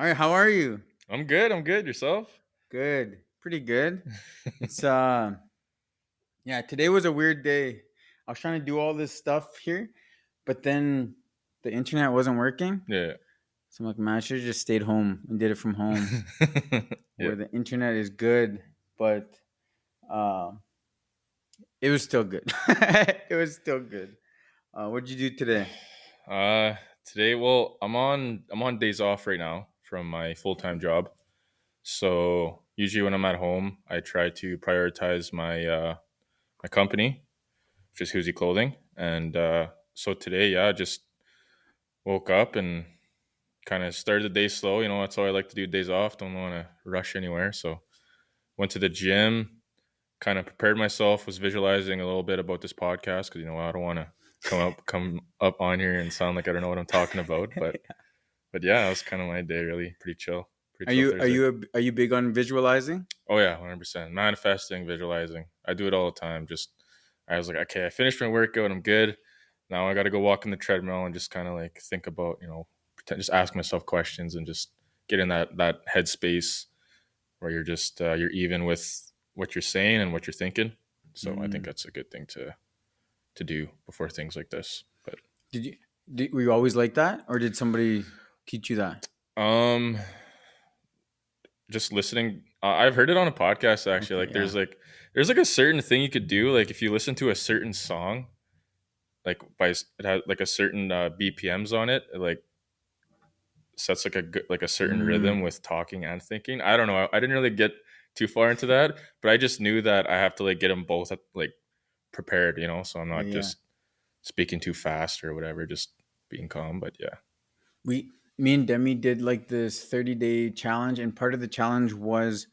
All right, how are you? I'm good. I'm good. Yourself? Good. Pretty good. It's yeah, today was a weird day. I was trying to do all this stuff here, but then the internet wasn't working. Yeah. So I'm like, man, I should have just stayed home and did it from home Yeah. where the internet is good, but uh it was still good. It was still good. What'd you do today? Uh Today, well, I'm on days off right now from my full-time job. So, usually when I'm at home, I try to prioritize my company, which is Xusi Clothing. And so today, yeah, I just woke up and kind of started the day slow. That's all I like to do days off. Don't want to rush anywhere. So, went to the gym, kind of prepared myself, was visualizing a little bit about this podcast because I don't want to come up on here and sound like I don't know what I'm talking about. But yeah, that was kind of my day. Really, pretty Are chill you are Thursday. you are you big on visualizing? Oh yeah, 100%. Manifesting, visualizing. I do it all the time. Just I was like, okay, I finished my workout. I'm good. Now I got to go walk in the treadmill and just kind of like think about just ask myself questions and just get in that headspace where you're just you're even with what you're saying and what you're thinking. So I think Mm. that's a good thing to do before things like this. But Did you were you always like that, or did somebody teach you that? um, just listening. I've heard it on a podcast actually. Okay, Like yeah. there's like a certain thing you could do. Like if you listen to a certain song, like it has like a certain BPMs on it. It like sets like a certain rhythm Mm, with talking and thinking. I don't know. I didn't really get too far into that, but I just knew that I have to like get them both like prepared. So I'm not yeah. just speaking too fast or whatever. Just being calm. But yeah, Me and Demi did like this 30-day challenge, and part of the challenge was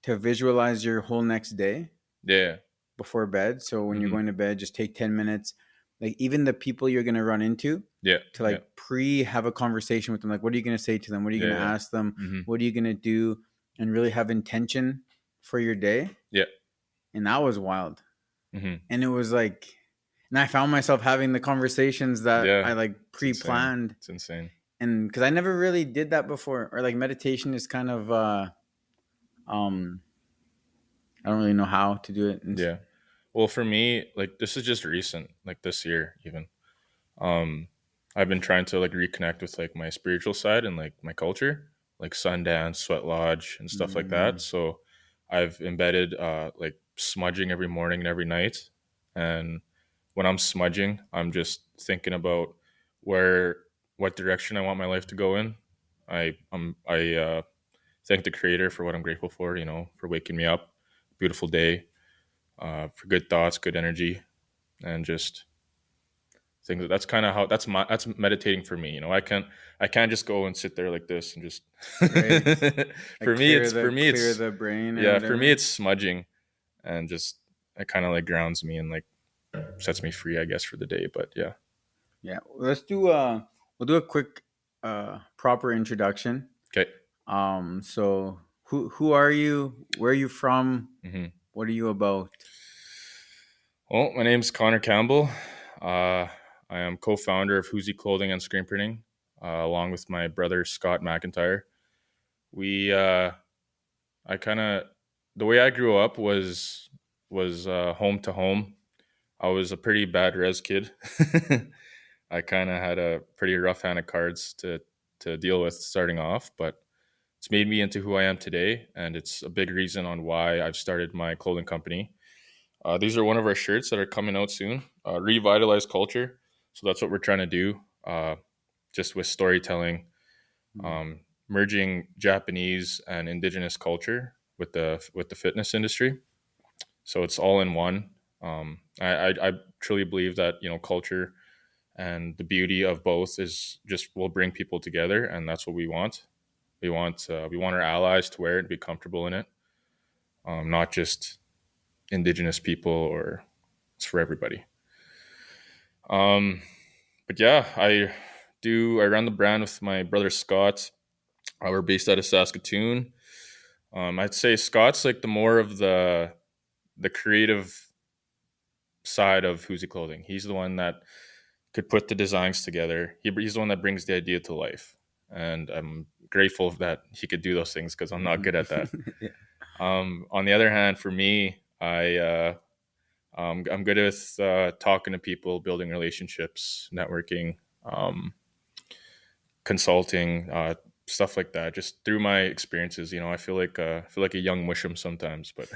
to visualize your whole next day yeah, before bed. So when you're hmm, going to bed, just take 10 minutes, like even the people you're going to run into, yeah, to yeah, like pre have a conversation with them. Like, what are you going to say to them? What are you going to yeah, ask them? hmm, What are you going to do? And really have intention for your day. yeah, And that was wild. hmm, And it was like, and I found myself having the conversations that yeah. I like It's insane. pre-planned, It's insane. and because I never really did that before, or like meditation is kind of um I don't really know how to do it. And Yeah. Well, for me, like this is just recent, like this year even. Um, I've been trying to like reconnect with like my spiritual side and like my culture, like Sundance, Sweat Lodge, and stuff like that. mm, So I've embedded like smudging every morning and every night. And when I'm smudging, I'm just thinking about where what direction I want my life to go in. I thank the creator for what I'm grateful for, for waking me up. Beautiful day, for good thoughts, good energy, and just things. That's kind of how that's meditating for me. I can't just go and sit there like this and just. right, like For me, clear it's the brain or yeah. For me, whatever. it's smudging, and just it kind of like grounds me and like sets me free, I guess, for the day. But yeah, Yeah, let's do we'll do a quick proper introduction. okay. So who are you? Where are you from? Hmm. What are you about? Well, my name's Connor Campbell. Uh, I am co-founder of Xusi Clothing and Screen Printing, along with my brother Scott McIntyre. We I kind of the way I grew up was home to home. I was a pretty bad res kid. I kind of had a pretty rough hand of cards to deal with starting off, but it's made me into who I am today, and it's a big reason on why I've started my clothing company. These are one of our shirts that are coming out soon. Revitalize culture, so that's what we're trying to do. Just with storytelling, Hmm. um, merging Japanese and indigenous culture with the fitness industry. So it's all in one. I truly believe that culture and the beauty of both is just will bring people together, and that's what we want. We want our allies to wear it and be comfortable in it, not just indigenous people, or it's for everybody. But yeah, I run the brand with my brother Scott. We're based out of Saskatoon. I'd say Scott's like the more of the creative side of Who's Clothing. He's the one that could put the designs together. He's the one that brings the idea to life, and grateful that he could do those things because I'm not good at that. Yeah. On the other hand, for me, I'm good with talking to people, building relationships, networking, consulting, stuff like that. Just through my experiences, I feel like a young mushroom sometimes, but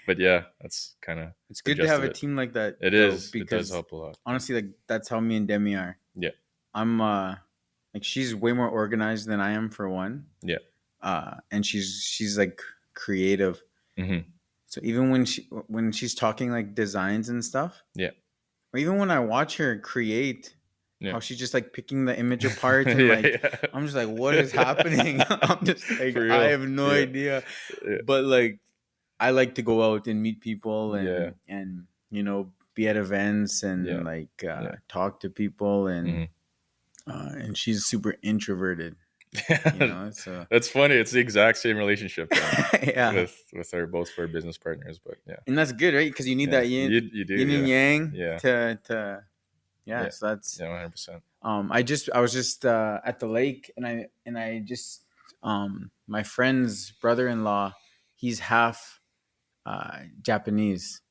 but yeah, that's kind of It's the good to gist have of a it. team like that It though, is. It does because help a lot. honestly, like that's how me and Demi are. Yeah. I'm like she's way more organized than I am for one. Yeah. And she's like creative. Hmm. So even when she's talking like designs and stuff, Yeah. or even when I watch her create, Yeah. how she's just like picking the image apart and Yeah. like Yeah. I'm just like, what is happening? I'm just like, For I real. have no Yeah. idea. Yeah. But like I like to go out and meet people Yeah. and be at events Yeah. and like Yeah. talk to people Hmm. and she's super introverted, Yeah. so That's funny. It's the exact same relationship then yeah. with our both for our business partners. But yeah. And that's good, right? Because you need Yeah. that You do. yin and Yeah. yang Yeah. to yeah. Yeah. So that's Yeah. 100%. I was just at the lake and I just my friend's brother-in-law, he's half Japanese.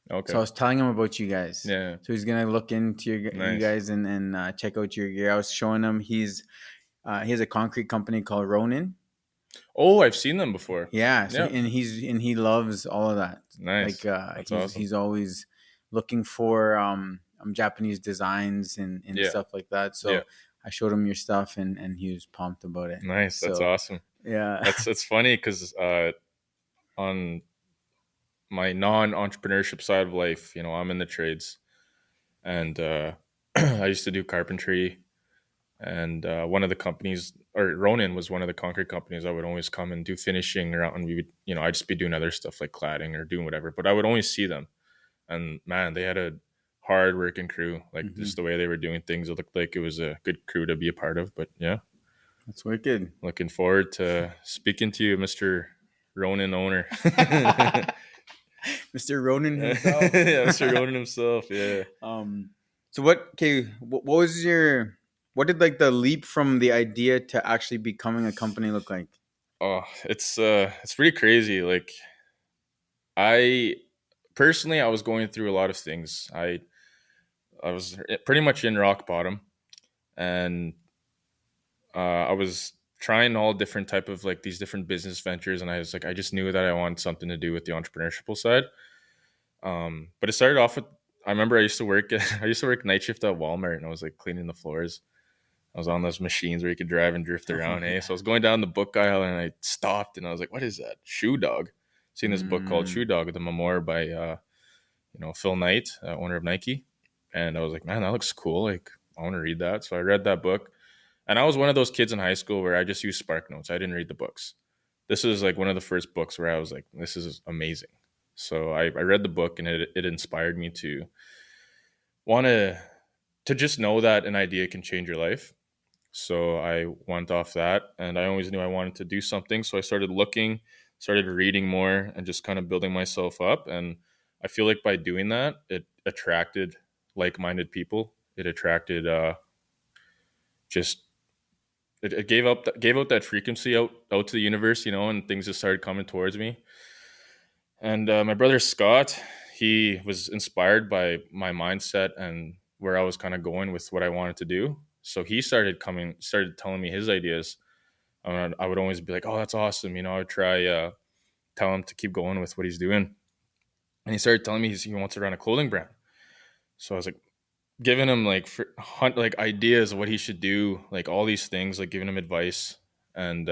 So I Okay. was telling him about you guys. Yeah. So he's gonna look into you Nice. guys and check out your gear. I was showing him he has a concrete company called Ronin. Oh, I've seen them before. Yeah, so Yeah. he loves all of that. Nice. Like That's awesome. he's always looking for Japanese designs and Yeah. stuff like that. Yeah. So I showed him your stuff and he was pumped about it. Nice. That's So awesome. yeah. It's funny because on my non-entrepreneurship side of life, I'm in the trades, and I used to do carpentry. And one of the companies, or Ronin was one of the concrete companies, I would always come and do finishing around, and we would, I'd just be doing other stuff like cladding or doing whatever. But I would only see them, and man, they had a hard working crew. Like Hmm. just the way they were doing things, it looked like it was a good crew to be a part of. But yeah, That's wicked. looking forward to speaking to you, Mr. Ronin owner. Yeah, Mr. Ronin himself. Mr. Ronin himself. Yeah. So what was what did like the leap from the idea to actually becoming a company look like? Oh, it's pretty crazy. Like I personally, I was going through a lot of things. I was pretty much in rock bottom, and I was trying all different type of like these different business ventures, and I was like, I just knew that I wanted something to do with the entrepreneurship side. But it started off with, I remember I used to work night shift at Walmart, and I was like cleaning the floors. I was on those machines where you could drive and drift Oh around. yeah. So I was going down the book aisle, and I stopped, and I was like, "What is that? Shoe Dog." Seen this book called Mm. Shoe Dog, the memoir by Phil Knight, owner of Nike, and I was like, "Man, that looks cool. Like, I want to read that." So I read that book, and I was one of those kids in high school where I just used Spark Notes. I didn't read the books. This was like one of the first books where I was like, "This is amazing." So I read the book, and it inspired me to want to just know that an idea can change your life. So I went off that, and I always knew I wanted to do something. So I started looking, started reading more, and just kind of building myself up. And I feel like by doing that, it attracted like-minded people. It attracted just it gave out that frequency out to the universe, and things just started coming towards me. And my brother Scott, he was inspired by my mindset and where I was kind of going with what I wanted to do. So he started telling me his ideas. I would always be like, "Oh, that's awesome!" I would try tell him to keep going with what he's doing. And he started telling me he wants to run a clothing brand. So I was like giving him like ideas of what he should do, like all these things, like giving him advice. And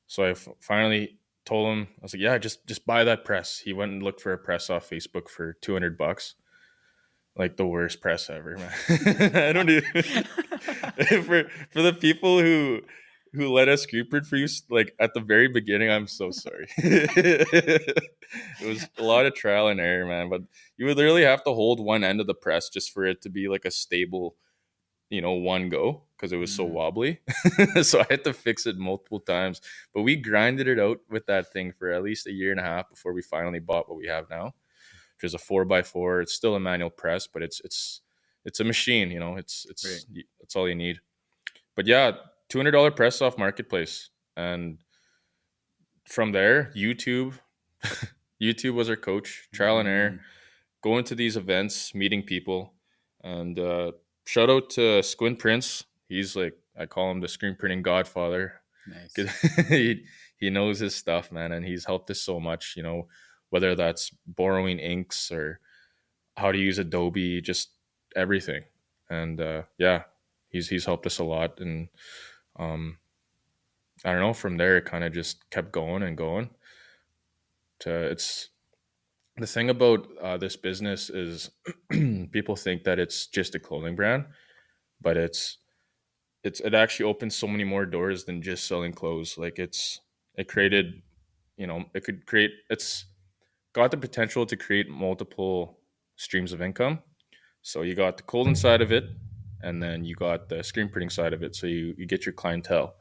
so finally told him, I was like, "Yeah, just buy that press." He went and looked for a press off Facebook for $200, like the worst press ever, man. I don't even for the people who let us Cupid for you, like at the very beginning. I'm so sorry. It was a lot of trial and error, man. But you would literally have to hold one end of the press just for it to be like a stable, one go because it was so Mhm. wobbly. So I had to fix it multiple times. But we grinded it out with that thing for at least a year and a half before we finally bought what we have now, which is a 4x4. It's still a manual press, but it's a machine. Right. It's all you need. But yeah, $200 press off marketplace. And from there, YouTube was our coach, trial and error, Mm, going to these events, meeting people. And shout out to Squint Prince. He's like, I call him the screen printing godfather. nice. 'Cause he knows his stuff, man, and he's helped us so much, whether that's borrowing inks or how to use Adobe, just everything. And yeah, he's helped us a lot. And um, I don't know, from there it kind of just kept going and going. To it's The thing about this business is people think that it's just a clothing brand, but it actually opens so many more doors than just selling clothes. Like it created, it could create it's got the potential to create multiple streams of income. So you got the clothing side of it, and then you got the screen printing side of it. So you get your clientele,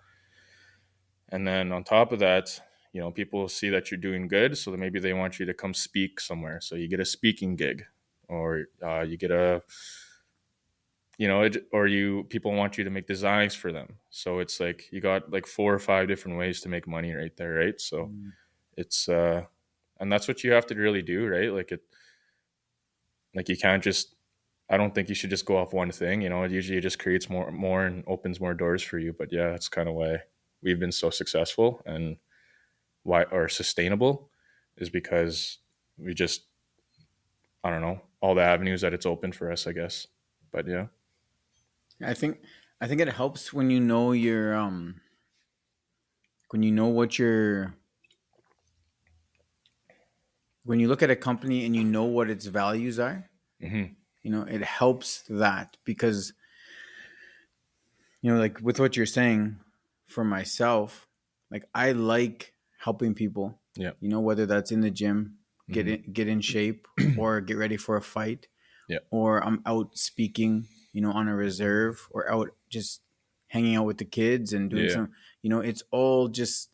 and then on top of that, people see that you're doing good, so that maybe they want you to come speak somewhere. So you get a speaking gig, or you get a or you people want you to make designs for them. So it's like you got like 4 or 5 different ways to make money right there, right? So Mm. it's and that's what you have to really do, right? Like you can't just, I don't think you should just go off one thing. It usually just creates more and opens more doors for you. But yeah, that's kind of why we've been so successful, and why or sustainable is because we just, I don't know, all the avenues that it's open for us, I guess. But yeah. I think I think it helps when you know your when you know what your when you look at a company and you know what its values are. Hmm. It helps that because like with what you're saying, for myself, like I like helping people, Yeah. whether that's in the gym, Hmm. get in shape, or get ready for a fight, Yeah. or I'm out speaking, on a reserve, or out just hanging out with the kids and doing Yeah. some, it's all just,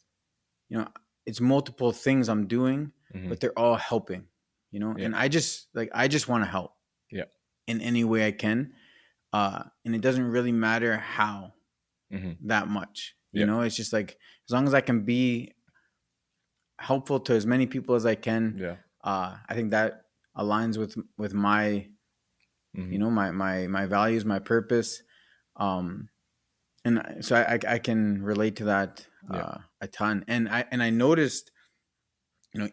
you know, it's multiple things I'm doing, Hmm. but they're all helping, Yeah. and I just want to help Yeah. in any way I can. And it doesn't really matter how Hmm. that much. Yeah. It's just like as long as I can be helpful to as many people as I can, Yeah. I think that aligns with my Hmm. my values, my purpose. Um, and so I can relate to that Yeah. a ton. And I noticed,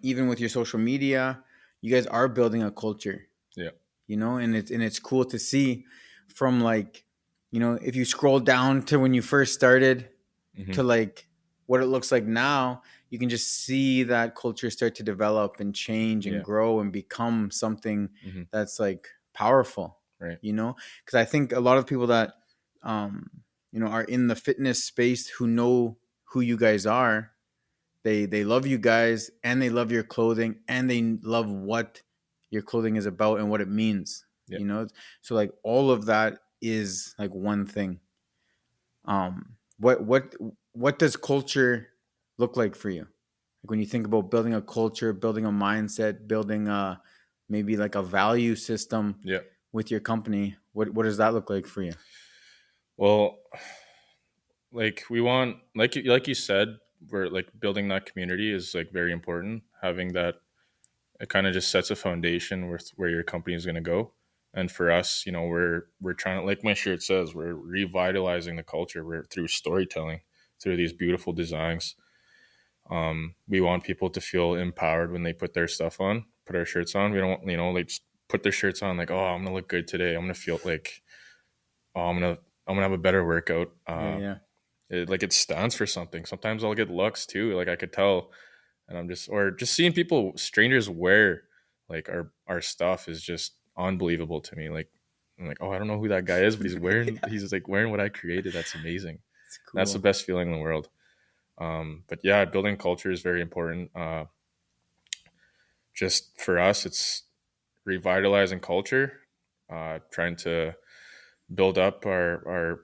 even with your social media, you guys are building a culture, Yeah. and it's cool to see from, like, if you scroll down to when you first started to, Hmm. like, what it looks like now, you can just see that culture start to develop and change and Yeah. grow and become something Hmm. that's like powerful, Right. because I think a lot of people that um are in the fitness space who know who you guys are, they love you guys, and they love your clothing, and they love what your clothing is about and what it means, Yeah. so, like, all of that is like one thing. What does culture look like for you? Like, when you think about building a culture, building a mindset, building a maybe like a value system Yeah. with your company, what does that look like for you? Well, like we want, like you said, we're like building that community is like very important. Having that, it kind of just sets a foundation where your company is going to go. And for us, we're trying to, like my shirt says, we're revitalizing the culture. We're through storytelling, through these beautiful designs. We want people to feel empowered when they put their stuff on, put our shirts on. We don't want, like just put their shirts on like, oh, I'm gonna look good today. I'm gonna feel like, oh, I'm gonna have a better workout. Yeah, yeah, It stands for something. Sometimes I'll get looks too. Like I could tell, and or just seeing people, strangers wear like our stuff is just unbelievable to me. Like I'm like, oh, I don't know who that guy is, but he's like wearing what I created. That's amazing. it's That's the cool. best feeling in the world. But yeah, building culture is very important. Just for us, it's revitalizing culture, trying to build up our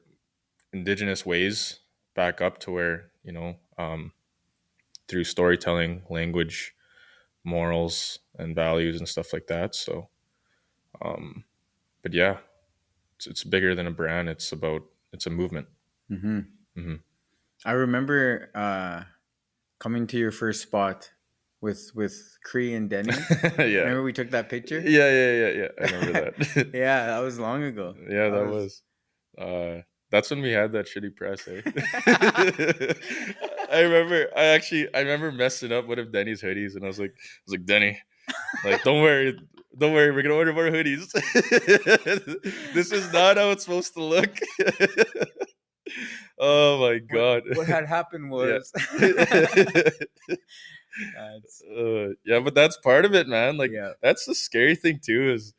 indigenous ways back up to where, through storytelling, language, morals, and values and stuff like that. So, um, but yeah, it's bigger than a brand. It's a movement. Hmm. Hmm. I remember coming to your first spot with Cree and Denny. Yeah. Remember we took that picture? Yeah. I remember that. Yeah, that was long ago. Yeah, That that was. was. That's when we had that shitty press, eh? I remember messing up one of Denny's hoodies, and I was like, Denny, like, don't worry, we're gonna order more hoodies. This is not how it's supposed to look. Oh my god. What had happened Yeah. was that's Yeah, but that's part of it, man. Like, yeah. that's the scary thing too, is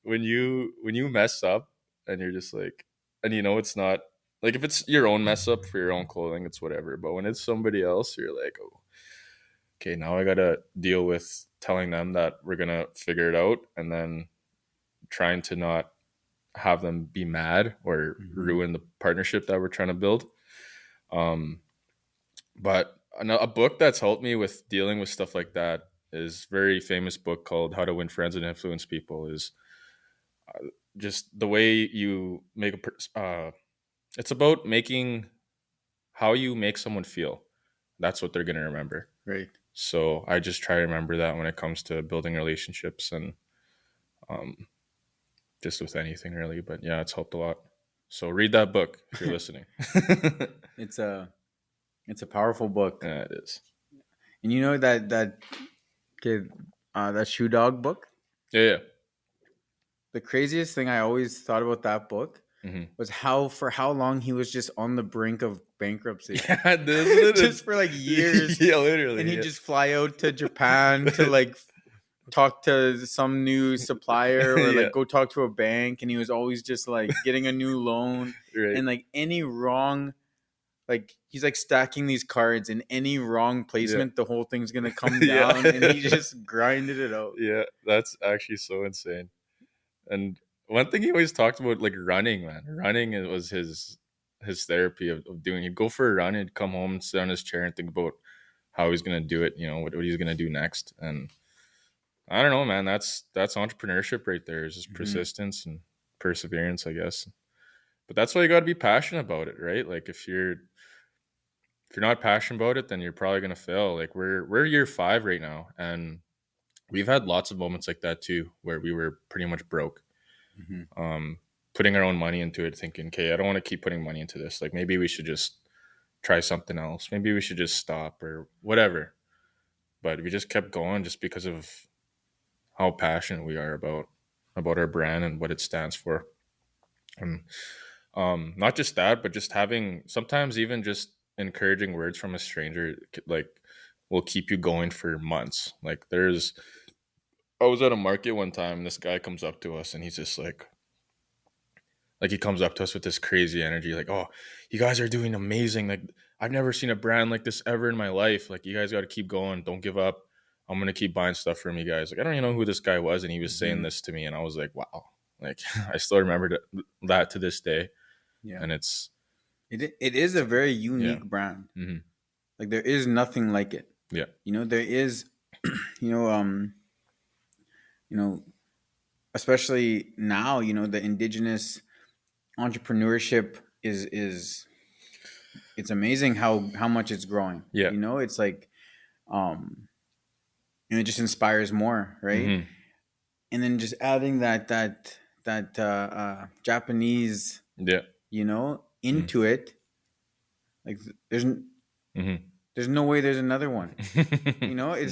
when you mess up and you're just like, and it's not like, if it's your own mess up for your own clothing, it's whatever. But when it's somebody else, you're like, oh, okay, now I gotta deal with telling them that we're gonna figure it out, and then trying to not have them be mad or Mhm. ruin the partnership that we're trying to build. Um, but a book that's helped me with dealing with stuff like that is a very famous book called How to Win Friends and Influence People. Is just the way you make it's about making how you make someone feel. That's what they're going to remember. Right. So I just try to remember that when it comes to building relationships, and um, just with anything really. But yeah, it's helped a lot. So read that book if you're listening. It's a powerful book. Yeah, it is. And you know that kid that Shoe Dog book? Yeah. The craziest thing I always thought about that book Mm-hmm. was for how long he was just on the brink of bankruptcy. Yeah, doesn't it? Just for like years. Yeah, literally. And he'd Yeah. just fly out to Japan to like talk to some new supplier or Yeah. like go talk to a bank, and he was always just like getting a new loan. Right. And like any wrong, like he's like stacking these cards, and any wrong Yeah. placement the whole thing's gonna come Yeah. down, and he just grinded it out. Yeah. That's actually so insane. And one thing he always talked about, like, running, man. Running was his therapy of doing. He'd go for a run, he'd come home and sit on his chair and think about how he's gonna do it, what he's gonna do next. And I don't know, man. That's entrepreneurship right there. Is just Mhm. persistence and perseverance, I guess. But that's why you got to be passionate about it, right? Like, if you're not passionate about it, then you're probably gonna fail. Like, we're year 5 right now, and we've had lots of moments like that too, where we were pretty much broke, Mhm. um, putting our own money into it, thinking, okay, I don't want to keep putting money into this. Like, maybe we should just try something else. Maybe we should just stop or whatever. But we just kept going just because of how passionate we are about our brand and what it stands for. And not just that, but just having sometimes even just encouraging words from a stranger, like, will keep you going for months. Like, I was at a market one time, and this guy comes up to us, and he's just like he comes up to us with this crazy energy, like, oh, you guys are doing amazing. Like, I've never seen a brand like this ever in my life. Like, you guys got to keep going. Don't give up. I'm going to keep buying stuff from you guys. Like, I don't even know who this guy was. And he was saying Mhm. this to me. And I was like, wow. Like, I still remember that to this day. Yeah. And it's, It is a very yeah. unique brand. Hmm. Like there is nothing like it. Yeah. There is, you know, you know, especially now, the indigenous entrepreneurship is it's amazing how much it's growing. Yeah. It's like, um, it just inspires more, right? Hmm. And then just adding that Japanese, Yeah. Hmm. into it, like Hmm. there's no way there's another one. It's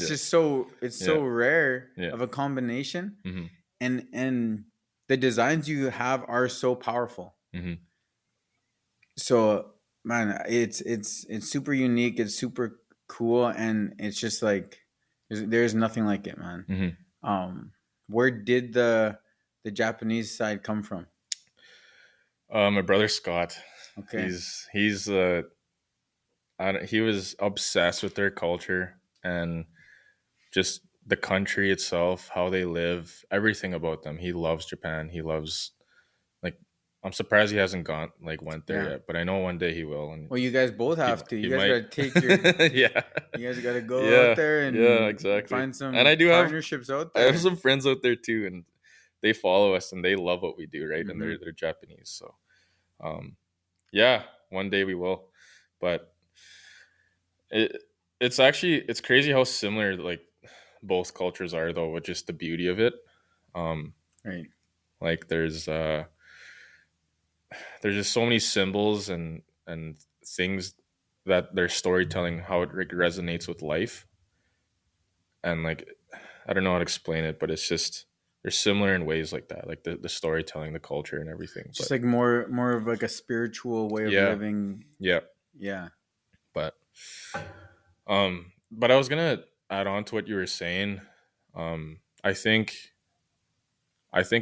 Yeah. just it's Yeah. so rare Yeah. of a combination, Hmm. and the designs you have are so powerful. Hmm. So man, it's super unique. It's super cool, and it's just like there's nothing like it, man. Hmm. Where did the Japanese side come from? My brother Scott, Okay. he's he was obsessed with their culture and just the country itself, how they live, everything about them. He loves Japan. He loves, like, I'm surprised he hasn't went there Yeah. yet, but I know one day he will. And Well, you guys both he have to. he You guys got might. to take your. Yeah. You guys got to go out Yeah. there Yeah, and exactly. find And some partnerships out I have there. some friends out there too, and they follow us and they love what we do, right? And Hmm. they're Japanese. So um yeah, one day we will. But it it's crazy how similar like both cultures are though, with just the beauty of it. Um, Right. like there's just so many symbols and things that their storytelling, how it resonates with life, and like I don't know how to explain it, but it's just they're similar in ways like that, like the storytelling, the culture, and everything. It's just But like more of like a spiritual way of yeah, living. yeah, Yeah. but but I was gonna add on to what you were saying. I think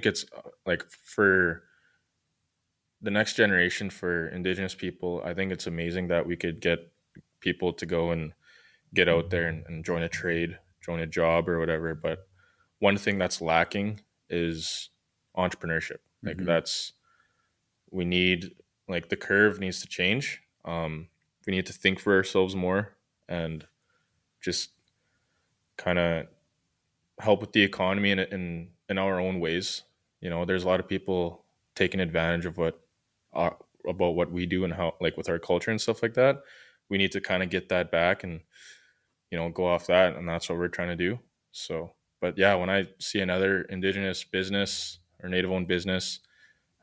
it's like for the next generation, for Indigenous people, I think it's amazing that we could get people to go and get out there and join a trade, join a job or whatever. But one thing that's lacking is entrepreneurship. Like Hmm. that's we need like the curve needs to change. We need to think for ourselves more and just kind of help with the economy in our own ways. You know, there's a lot of people taking advantage of what uh, about what we do and how like with our culture and stuff like that. We need to kind of get that back and go off that, and that's what we're trying to do. So, but yeah, when I see another Indigenous business or Native owned business,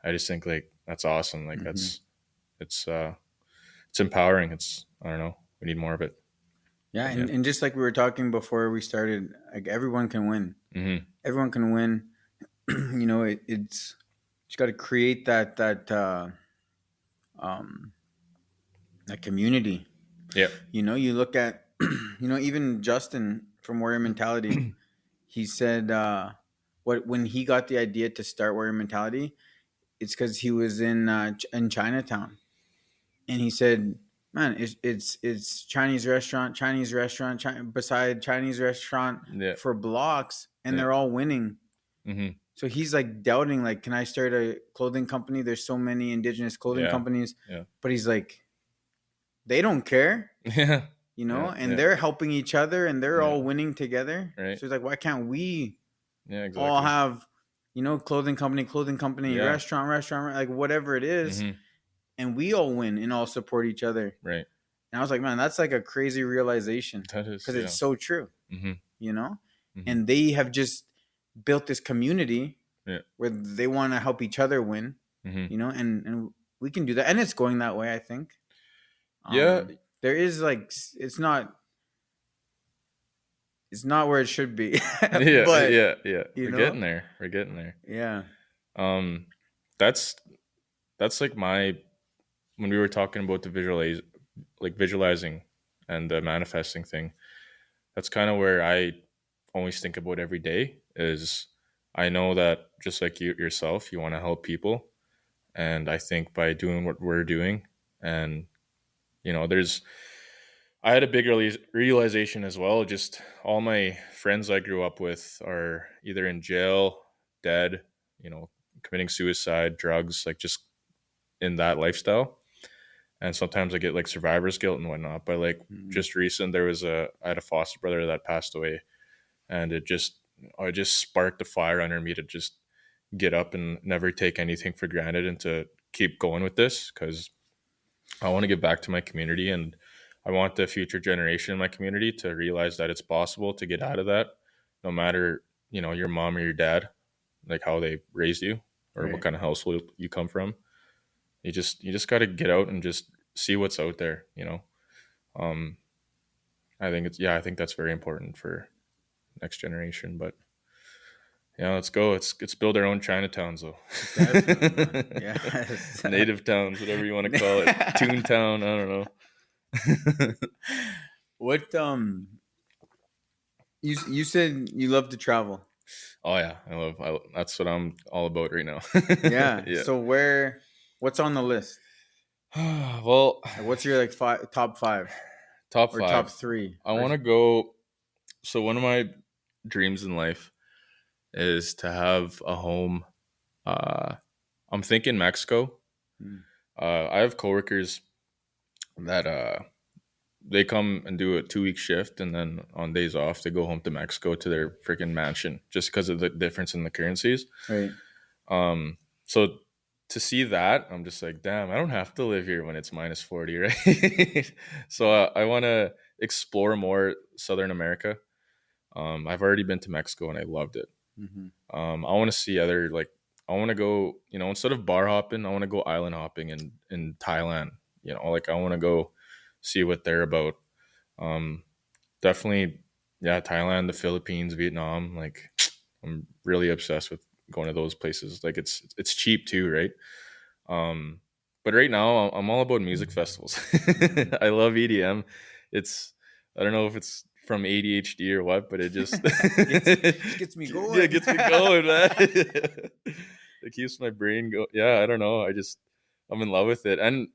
I just think like that's awesome. Like Hmm. it's it's empowering. It's I don't know. We need more of it. Yeah, But yeah. and just like we were talking before we started, like everyone can win. Mm-hmm. Everyone can win. It's you got to create um, that community. Yeah. You look at even Justin from Warrior Mentality. He said what when he got the idea to start Warrior Mentality, it's because he was in Chinatown, and he said, "Man, it's Chinese restaurant, beside Chinese restaurant Yeah. for blocks, and Yeah. they're all winning." Mm-hmm. So he's like doubting, like, can I start a clothing company? There's so many Indigenous clothing Yeah. companies, Yeah. but he's like, they don't care, Yeah. Yeah. and Yeah. they're helping each other, and they're Yeah. all winning together. Right. So he's like, why can't we Yeah. all Exactly. have, clothing company, Yeah. restaurant, like whatever it is, Mm-hmm. and we all win and all support each other. Right. And I was like, man, that's like a crazy realization That is. because it's Yeah. so true, Mm-hmm. you know? Mm-hmm. And they have just built this community Yeah. where they want to help each other win, Mm-hmm. and we can do that. And it's going that way, I think. Yeah. There is like, it's not where it should be, Yeah. but, Yeah. Yeah. you We're know, getting there. We're getting there. yeah. Um, that's like my when we were talking about the visualizing and the manifesting thing. That's kind of where I always think about every day. Is I know that just like you yourself, you want to help people, and I think by doing what we're doing, and there's I had a big realization as well. Just all my friends I grew up with are either in jail, dead, committing suicide, drugs, like just in that lifestyle. And sometimes I get like survivor's guilt and whatnot. But like Mhm. just recent, I had a foster brother that passed away, and it just sparked a fire under me to just get up and never take anything for granted and to keep going with this because I want to give back to my community, and I want the future generation in my community to realize that it's possible to get out of that, no matter your mom or your dad, like how they raised you or what Right. kind of household you come from. You just got to get out and just see what's out there. Um, I think that's very important for next generation. But yeah, let's go. Let's build our own Chinatowns Definitely, man. though. Yes. Native towns, whatever you want to call it. Toontown, I don't know. What you said you love to travel. Oh yeah, that's what I'm all about right now. Yeah. Yeah. So what's on the list? Well, Like, what's your like top five top or top five. three? I Or want to go. So one of my dreams in life is to have a home. Uh, I'm thinking Mexico. Hmm. I have coworkers that they come and do a 2 week shift, and then on days off they go home to Mexico to their freaking mansion just because of the difference in the currencies. Right. Um, so to see that, I'm just like, damn, I don't have to live here when it's -40, right? So I want to explore more Southern America. I've already been to Mexico and I loved it. Hmm. I want to see other like I want to go. Instead of bar hopping, I want to go island hopping in Thailand. Like I want to go see what they're about. Um, Definitely, yeah, Thailand, the Philippines, Vietnam. Like I'm really obsessed with going to those places. Like it's cheap too, right? Um, but right now I'm all about music festivals. I love EDM. It's I don't know if it's from ADHD or what, but it just Gets me yeah, it going. gets me going, man. It keeps my brain go. Yeah, I don't know. I'm in love with it, and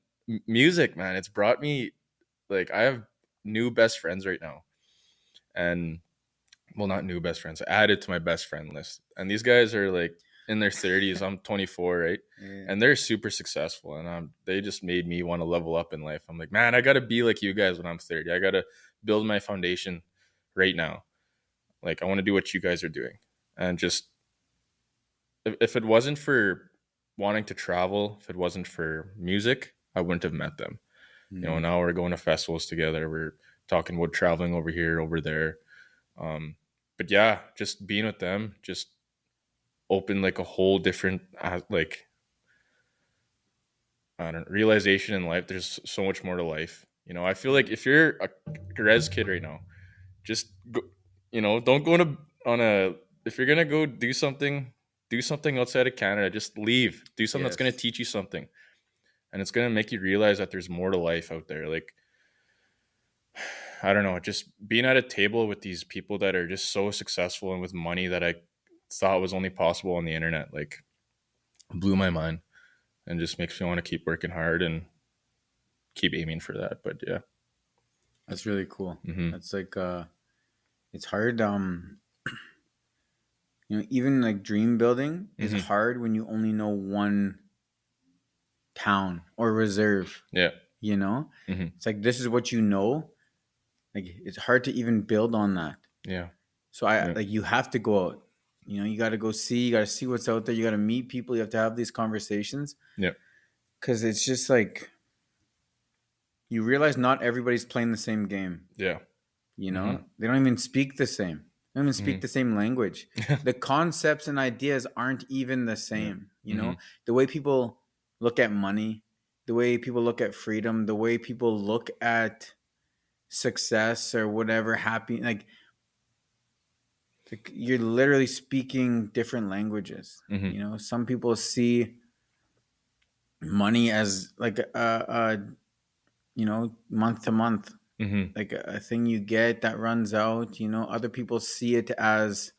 music, man. It's brought me like I have new best friends right now, and well, not new best friends. I added to my best friend list, and these guys are like in their 30s. I'm 24, right? Yeah. And they're super successful, and they just made me want to level up in life. I'm like, man, I got to be like you guys when I'm 30. I got to build my foundation right now. Like, I want to do what you guys are doing, and just if it wasn't for wanting to travel, if it wasn't for music, I wouldn't have met them. Mm. Now we're going to festivals together. We're talking about traveling over here, over there. But yeah, just being with them just opened like a whole different like I don't know, realization in life. There's so much more to life. I feel like if you're a res kid right now, just go, don't go on a if you're gonna go do something outside of Canada. Just leave. Do something that's gonna Yes. teach you something, and it's gonna make you realize that there's more to life out there. Like I don't know, just being at a table with these people that are just so successful and with money that I thought was only possible on the internet, like blew my mind and just makes me want to keep working hard and keep aiming for that. But yeah. That's really cool. Mm-hmm. That's like it's hard. Even like dream building is Mm-hmm. hard when you only know one town or reserve. Yeah. You know, Mm-hmm. it's like this is what you know. Like it's hard to even build on that. Yeah. So I Yeah. like you have to go out. You got to go see. You got to see what's out there. You got to meet people. You have to have these conversations Yeah. because it's just like you realize not everybody's playing the same game. Yeah. Mm-hmm. They don't even speak the same. They don't even speak Mm-hmm. the same language. The concepts and ideas aren't even the Yeah. same. Mm-hmm. The way people look at money, the way people look at freedom, the way people look at success or whatever, happy, like you're literally speaking different languages. Mm-hmm. Some people see money as like month to month, Mm-hmm. like a thing you get that runs out. Other people see it as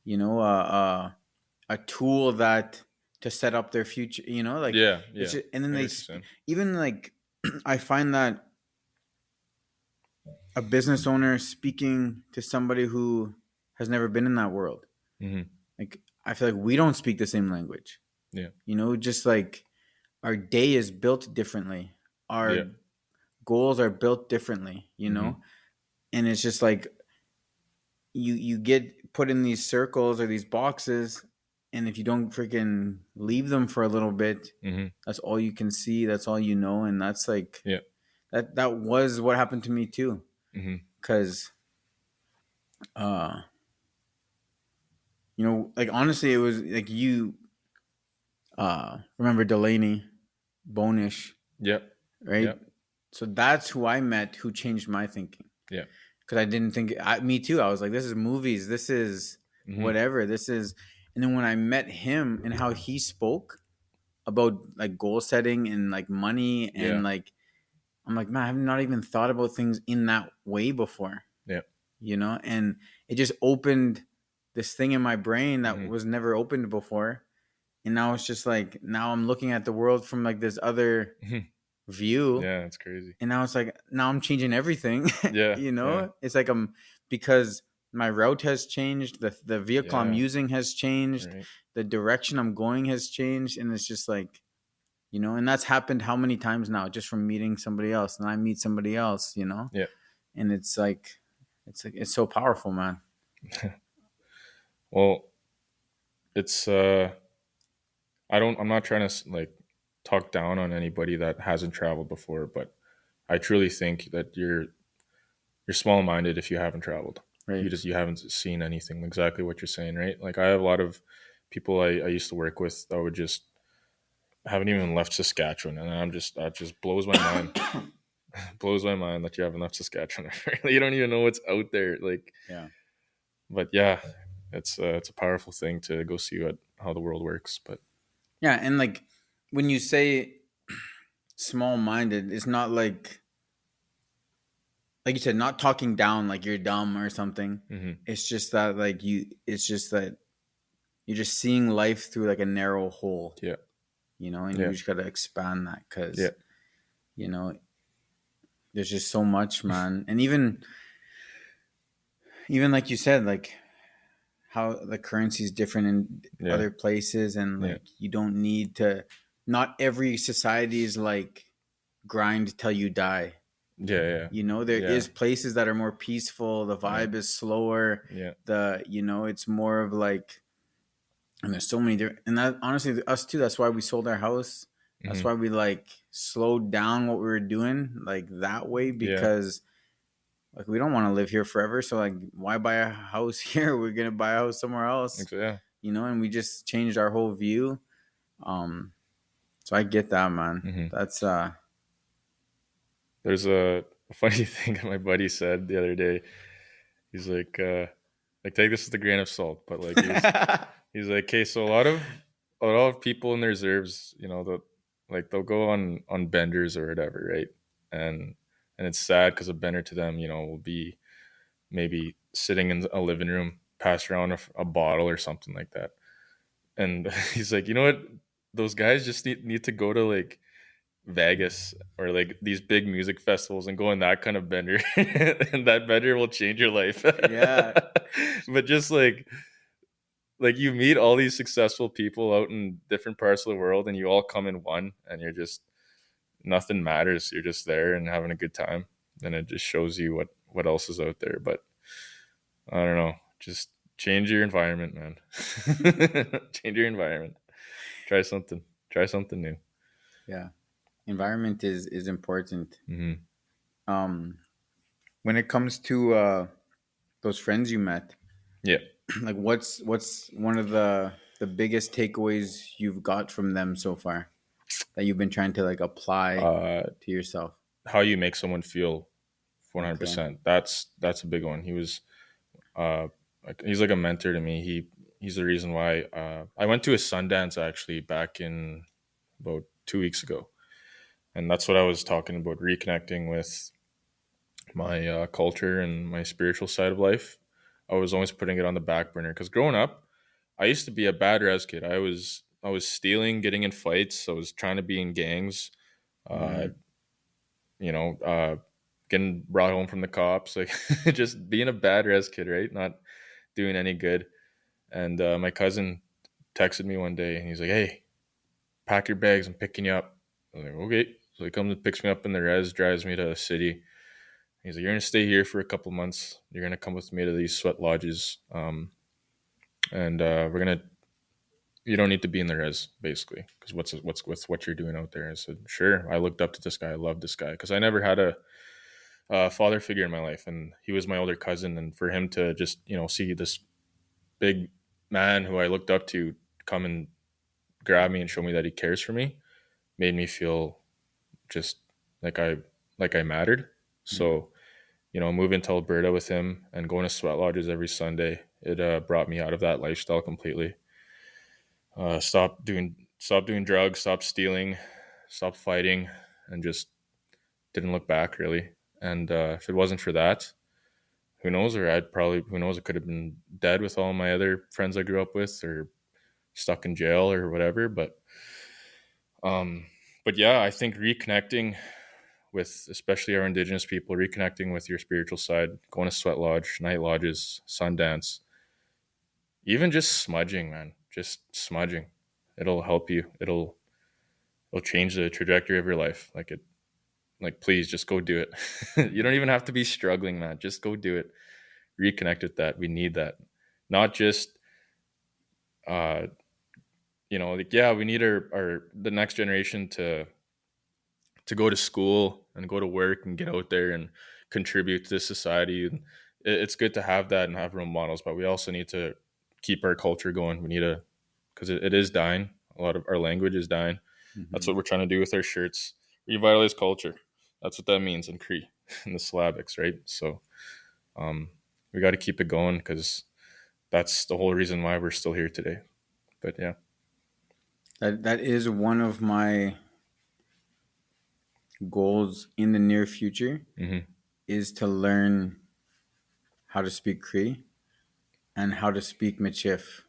you know a tool that to set up their future. Like Yeah. it's Yeah. just, and then I get they what you're saying. even like I find that a business owner speaking to somebody who has never been in that world, Mm-hmm. like I feel like we don't speak the same language. Yeah. Just like our day is built differently, Yeah. our goals are built differently. Mm-hmm. And it's just like you get put in these circles or these boxes, and if you don't freaking leave them for a little bit, Mm-hmm. that's all you can see, that's all and that's like Yeah. that was what happened to me too. Mm-hmm. Because uh like honestly it was like you remember Delaney Bonish, Yeah. right? Yeah. So that's who I met, who changed my thinking. Yeah. Because I didn't think me too. I was like, this is movies, this is Mm-hmm. whatever, this is. And then when I met him and how he spoke about like goal setting and like money and Yeah. like, I'm like, man, I have not even thought about things in that way before, Yeah. and it just opened this thing in my brain that Mm-hmm. was never opened before. And now it's just like, now I'm looking at the world from like this other Mm-hmm. view. Yeah. It's crazy. And now it's like, now I'm changing everything. Yeah. Yeah. It's like because my route has changed, the vehicle I'm Yeah. using has changed, Right. the direction I'm going has changed, and it's just like, and that's happened how many times now, just from meeting somebody else, and I meet somebody else, Yeah. and it's so powerful, man. Well, it's I'm not trying to like talk down on anybody that hasn't traveled before, but I truly think that you're small minded if you haven't traveled. Right. You haven't seen anything. Exactly what you're saying, right? Like I have a lot of people I used to work with that would just haven't even left Saskatchewan, and that just blows my mind. Blows my mind that you haven't left Saskatchewan. You don't even know what's out there. Like, Yeah. but yeah, it's a powerful thing to go see how the world works. But Yeah, and like when you say small minded, it's not like you said, not talking down like you're dumb or something. mm-hmm. It's just that it's just that you're just seeing life through like a narrow hole, Yeah, and you yeah, just got to expand that yeah, because, you know, there's just so much, man. And even like you said, like how the currency is different in yeah, other places, and yeah, like you don't need to. Not every society is like grind till you die. yeah, There yeah, is places that are more peaceful. The yeah, vibe is slower. yeah, It's more of like, and there's so many different, and that honestly, us too. That's why we sold our house. That's mm-hmm. why we like slowed down what we were doing like that way Yeah, because like we don't want to live here forever. So like, why buy a house here? We're gonna buy a house somewhere else, yeah. And we just changed our whole view. Um, so I get that, man. Mm-hmm. That's There's a funny thing that my buddy said the other day. He's like take this with a grain of salt, but like he's like, okay, so a lot of people in the reserves, they'll go on benders or whatever, right? And it's sad because a bender to them, will be maybe sitting in a living room, pass around a bottle or something like that. And he's like, you know what? Those guys just need to go to like Vegas or like these big music festivals and go on that kind of bender, and that bender will change your life. yeah, But just like you meet all these successful people out in different parts of the world, and you all come in one, and you're just nothing matters. You're just there and having a good time, and it just shows you what else is out there. But I don't know, just change your environment, man. Change your environment. Try something. Try something new. yeah. Environment is important. Mm-hmm. Um, when it comes to those friends you met, Yeah. like what's one of the biggest takeaways you've got from them so far that you've been trying to like apply Uh, to yourself? how you make someone feel Okay. 100%. That's a big one. Uh he's like a mentor to me. He's the reason why I went to a Sundance actually back in about 2 weeks ago. And that's what I was talking about, reconnecting with my culture and my spiritual side of life. I was always putting it on the back burner because growing up, I used to be a bad res kid. I was stealing, getting in fights. I was trying to be in gangs. Uh, Mm-hmm. you know, uh, Getting brought home from the cops, like just being a bad res kid, right? Not doing any good. And my cousin texted me one day and he's like, "Hey, pack your bags. I'm picking you up." I was like, "Okay." So he comes and picks me up in the res, drives me to the city. He's like, "You're gonna stay here for a couple months. You're gonna come with me to these sweat lodges, and we're gonna. You don't need to be in the res, basically, because what's with what you're doing out there." I said, "Sure." I looked up to this guy. I loved this guy because I never had a father figure in my life, and he was my older cousin. And for him to just see this big man who I looked up to come and grab me and show me that he cares for me made me feel just like I mattered. So moving to Alberta with him and going to sweat lodges every Sunday, it brought me out of that lifestyle completely. Stopped doing drugs, stopped stealing, stopped fighting, and just didn't look back really. And if it wasn't for that, who knows, I could have been dead with all my other friends I grew up with, or stuck in jail or whatever. Um, but yeah, I think reconnecting with especially our Indigenous people, reconnecting with your spiritual side, going to sweat lodge, night lodges, Sundance, even just smudging, man, just smudging. It'll help you. It'll change the trajectory of your life. Like please just go do it. You don't even have to be struggling, man. Just go do it. Reconnect with that. We need that. Not just uh like yeah, we need our the next generation to go to school and go to work and get out there and contribute to this society. And it's good to have that and have role models, but we also need to keep our culture going. We need to, because it is dying. A lot of our language is dying. That's Mm-hmm. what we're trying to do with our shirts. Revitalize culture. That's what that means in Cree, in the Slavics, right? So um, we got to keep it going because that's the whole reason why we're still here today. But yeah. That is one of my goals in the near future, Mm-hmm. is to learn how to speak Cree and how to speak Michif,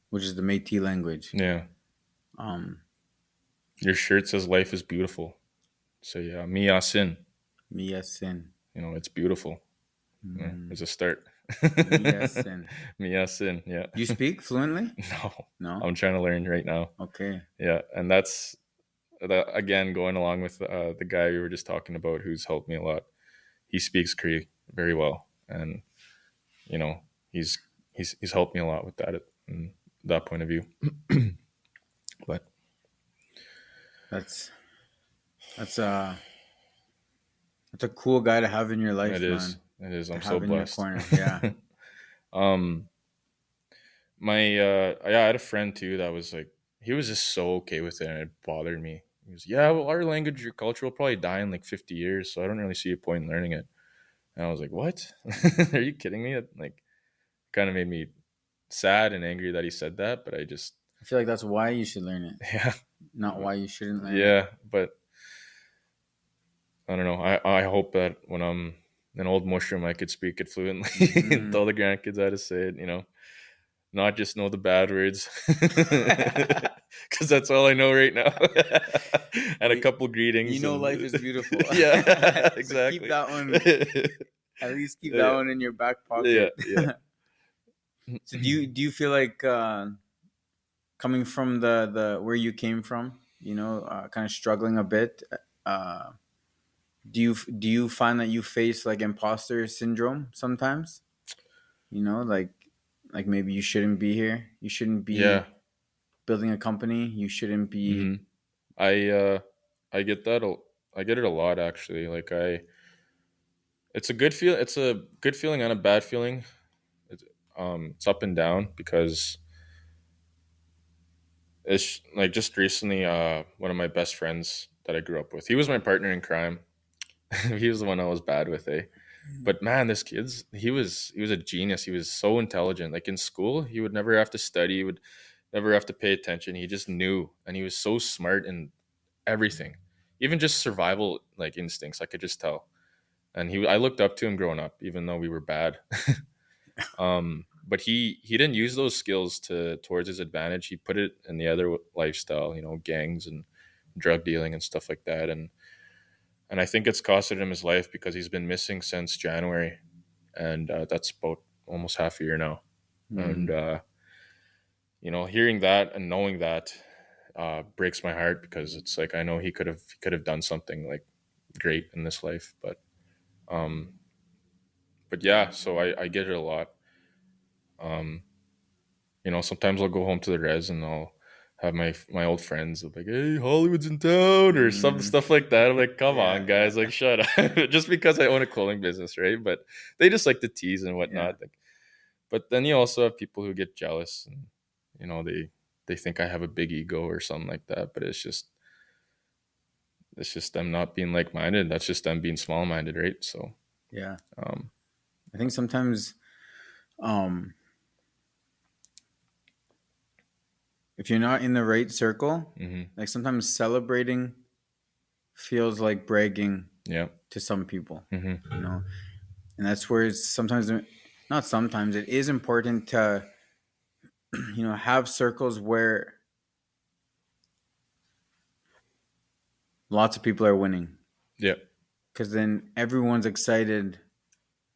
which is the Métis language. Yeah. Um, Your shirt says life is beautiful. So yeah, Mia Sin. Miyasin. It's beautiful. Yeah, Mm, it's a start. Miyasin. Mia Sin. Yeah. Do you speak fluently? No, No? I'm trying to learn right now. Okay. Yeah, and that's that again going along with the guy we were just talking about who's helped me a lot. He speaks Cree very well, and you know he's he's helped me a lot with that and that point of view. But That's that's uh that's a cool guy to have in your life, man. it is. To I'm so have in your blessed. corner. Yeah. um, my yeah, I had a friend too that was like he was just so okay with it, and it bothered me. He was, yeah, well, our language, your culture will probably die in like 50 years, so I don't really see a point in learning it. And I was like, what? Are you kidding me? It, like, kind of made me sad and angry that he said that, but I just, I feel like that's why you should learn it, yeah, not why you shouldn't learn it. yeah, but I don't know. I hope that when I'm an old mushroom, I could speak it fluently and tell the grandkids how to say it, not just know the bad words, because that's all I know right now. And a couple greetings. Life is beautiful. Yeah, So keep exactly. that one. At least keep that Yeah, one in your back yeah, pocket. yeah. So do you feel like coming from the where you came from, kind of struggling a bit? Uh, do you find that you face like imposter syndrome sometimes? Like maybe you shouldn't be here. You shouldn't Yeah. be building a company. You shouldn't be. hmm I I get that. I get it a lot actually. Like it's a good feel. It's a good feeling and a bad feeling. It's up and down because it's like just recently. One of my best friends that I grew up with. He was my partner in crime. He was the one I was bad with, eh? But man, this kid's he was a genius. He was so intelligent. Like in school, he would never have to study. He would never have to pay attention. He just knew, and he was so smart in everything, even just survival like instincts. I could just tell. And I looked up to him growing up, even though we were bad. But he didn't use those skills towards his advantage. He put it in the other lifestyle, gangs and drug dealing and stuff like that. And I think it's costed him his life because he's been missing since January, and that's about almost half a year now. And Mm, hearing that and knowing that breaks my heart because it's like I know he could have done something like great in this life, um, but yeah. So I get it a lot. Um, sometimes I'll go home to the res and I'll have my old friends like, "Hey, Hollywood's in town," or some mm, stuff like that. I'm like, "Come yeah, on, yeah, guys! Like, shut up!" Just because I own a clothing business, right? But they just like to tease and yeah, whatnot. Like, but then you also have people who get jealous and they think I have a big ego or something like that. But it's just them not being like minded. That's just them being small minded, right? So, yeah. um, I think sometimes, um, if you're not in the right circle, mhm. like sometimes celebrating feels like bragging Yeah. to some people, hmm you know, and that's where it's sometimes, not sometimes, it is important to, have circles where lots of people are winning, Yeah. because then everyone's excited.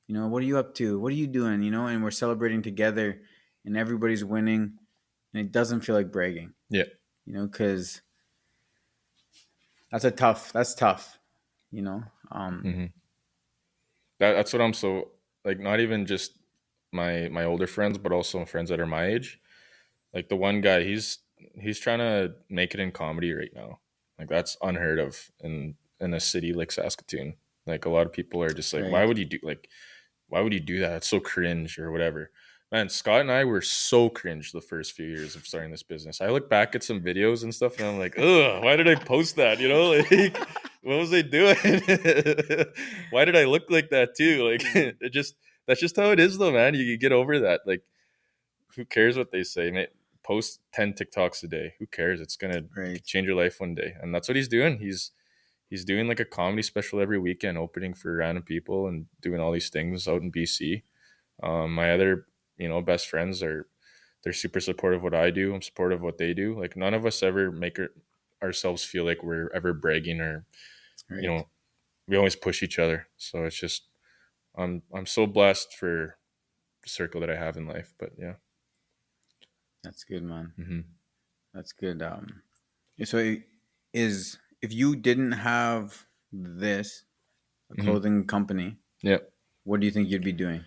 What are you up to? What are you doing? And we're celebrating together, and everybody's winning, and it doesn't feel like bragging. Yeah. Because that's tough. You know, um, hmm that's what I'm so like. Not even just my older friends, but also friends that are my age. Like the one guy, he's trying to make it in comedy right now. Like that's unheard of in a city like Saskatoon. Like a lot of people are just like, why Right. would you do why would you do that? It's so cringe or whatever. Man, Scott and I were so cringe the first few years of starting this business. I look back at some videos and stuff and I'm like, ugh, why did I post that? You know, like what was I doing? Why did I look like that too? Like it just that's just how it is though, man. You get over that. Like who cares what they say, mate? Post 10 TikToks a day. Who cares? It's gonna Right. change your life one day. And that's what he's doing. He's doing like a comedy special every weekend, opening for random people and doing all these things out in BC. My other, best friends they're super supportive of what I do. I'm supportive of what they do. Like none of us ever make ourselves feel like we're ever bragging or, you Right. know, we always push each other. So it's just, I'm so blessed for the circle that I have in life. But yeah. That's good, man. Mm-hmm. That's good. So is if you didn't have this a Mm-hmm. clothing company, Yeah. what do you think you'd be doing?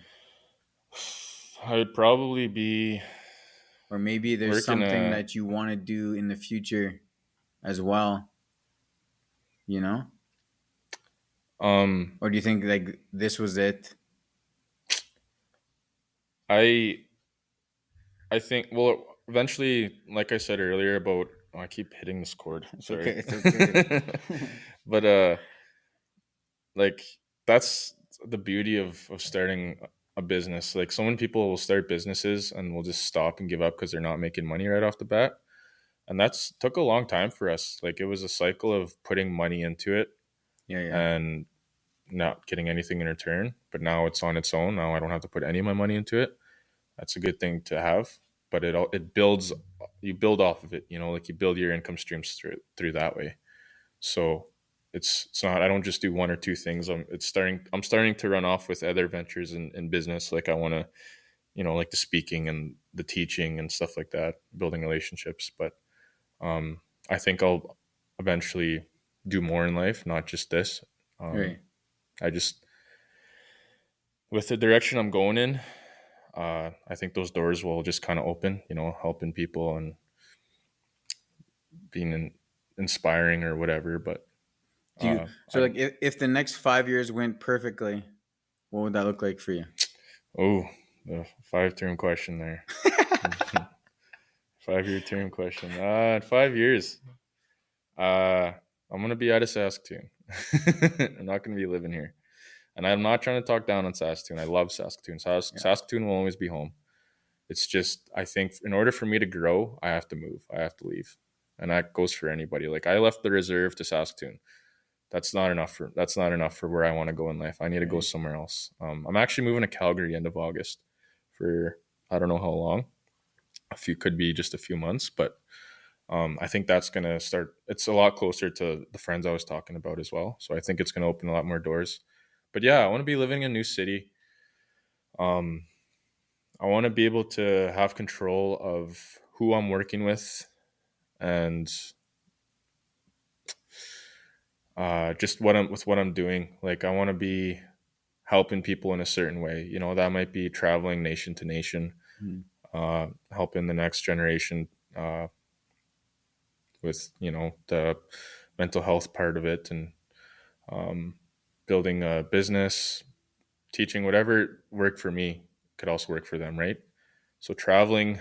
I would probably be Or maybe there's working something that you want to do in the future as well, you know? um Or do you think like this was it? I I think, well, eventually, like I said earlier about, oh, I keep hitting this cord. It's okay. Sorry. It's okay. But like that's the beauty of starting a business. Like so many people will start businesses and will just stop and give up because they're not making money right off the bat. And that's took a long time for us. Like it was a cycle of putting money into it Yeah, yeah. and not getting anything in return. But now it's on its own. Now I don't have to put any of my money into it. That's a good thing to have, but it builds, you build off of it, like you build your income streams through that way. So it's not, I don't just do one or two things. I'm starting to run off with other ventures in business. Like I want to, like the speaking and the teaching and stuff like that, building relationships. But I think I'll eventually do more in life, not just this. um, Right. I just, with the direction I'm going in, I think those doors will just kind of open, helping people and being inspiring or whatever. But Do you so I, like if the next 5 years went perfectly, what would that look like for you? oh, the 5 term question there. 5 year term question. 5 years. Uh, I'm going to be out of Saskatoon. I'm not going to be living here. And I'm not trying to talk down on Saskatoon. I love Saskatoon. Yeah. Saskatoon will always be home. It's just, I think in order for me to grow, I have to move. I have to leave. And that goes for anybody. Like I left the reserve to Saskatoon. That's not enough for where I want to go in life. I need to go Right. somewhere else. I'm actually moving to Calgary end of August for I don't know how long. A few could be just a few months, but I think that's gonna start. It's a lot closer to the friends I was talking about as well. So I think it's gonna open a lot more doors. But yeah, I want to be living in a new city. Um, I want to be able to have control of who I'm working with and just what I'm doing. Like I want to be helping people in a certain way. That might be traveling nation to nation, Mhm. helping the next generation with the mental health part of it, and um, building a business, teaching, whatever worked for me could also work for them, right? So traveling,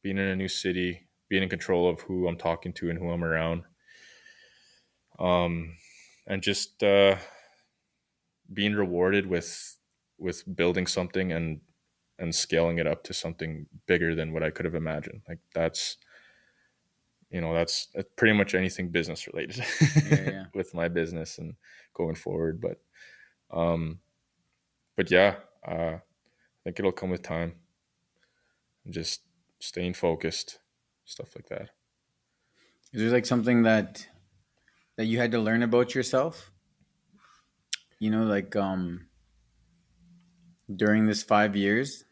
being in a new city, being in control of who I'm talking to and who I'm around, um, and just being rewarded with building something and scaling it up to something bigger than what I could have imagined. Like that's pretty much anything business related Yeah, yeah. with my business and going forward. Um, but yeah, I think it'll come with time and just staying focused, stuff like that. Is there like something that you had to learn about yourself? Like during this 5 years,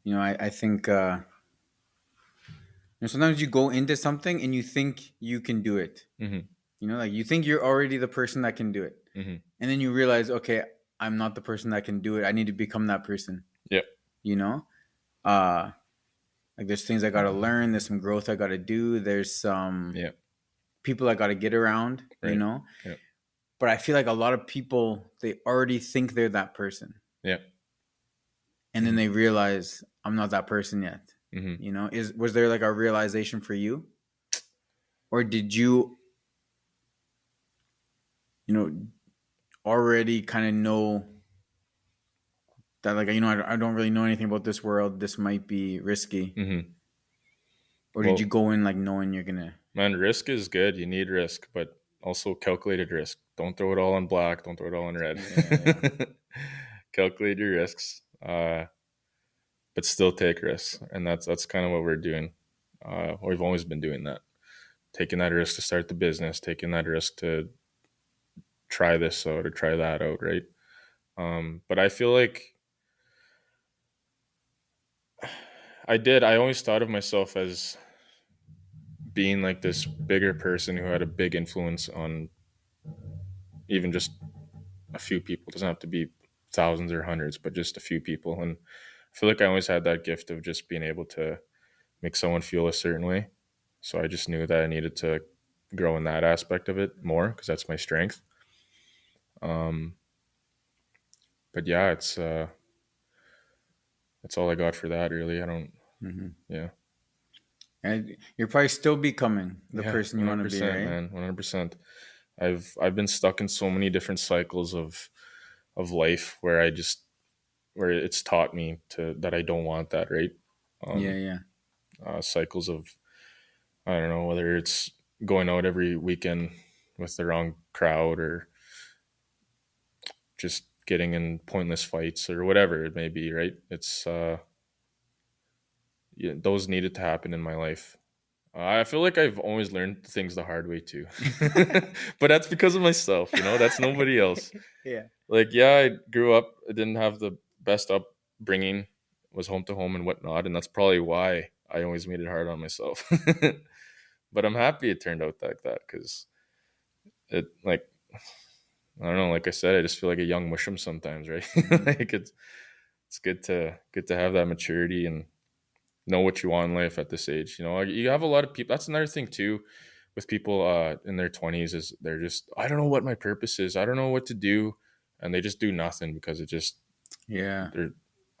I think sometimes you go into something and you think you can do it. Mm-hmm. Like you think you're already the person that can do it. Mm-hmm. And then you realize, okay, I'm not the person that can do it. I need to become that person, Yeah. you know? Uh like there's things I gotta learn, there's some growth I gotta do, there's some Yeah. people I gotta get around, Right. Yeah. But I feel like a lot of people, they already think they're that person. Yeah. And then Mm-hmm. they realize I'm not that person yet. Mm-hmm. Was there like a realization for you? Or did you already kind of know that, like, I don't really know anything about this world. This might be risky. Mm-hmm. Or did you Well, go in like knowing you're gonna? man, risk is good. You need risk, but also calculated risk. Don't throw it all in black. Don't throw it all in red. Yeah, Calculate your risks, but still take risks, and that's kind of what we're doing. We've always been doing that, taking that risk to start the business, taking that risk to try this out or try that out, right? But I feel like I always thought of myself as being like this bigger person who had a big influence on even just a few people. It doesn't have to be thousands or hundreds, but just a few people. And I feel like I always had that gift of just being able to make someone feel a certain way. So I just knew that I needed to grow in that aspect of it more because that's my strength. Um, but yeah, that's all I got for that. Really, I don't. mm-hmm. Yeah, And you're probably still becoming the yeah, person you one want hundred to be, percent, right? man, 100%. I've been stuck in so many different cycles of life where where it's taught me to that I don't want that, right? Yeah, Um, yeah. Cycles of I don't know whether it's going out every weekend with the wrong crowd or just getting in pointless fights or whatever it may be, right? It's yeah, those needed to happen in my life. I feel like I've always learned things the hard way too, but that's because of myself. That's nobody else. Yeah. Like, yeah, I grew up. I didn't have the best upbringing. Was home to home and whatnot, and that's probably why I always made it hard on myself. But I'm happy it turned out like that because it like I don't know. Like I said, I just feel like a young mushroom sometimes, right? Mm-hmm. Like it's good to have that maturity and know what you want in life at this age. You have a lot of people. That's another thing too, with people in their 20s is they're just I don't know what my purpose is. I don't know what to do, and they just do nothing because it just Yeah. they're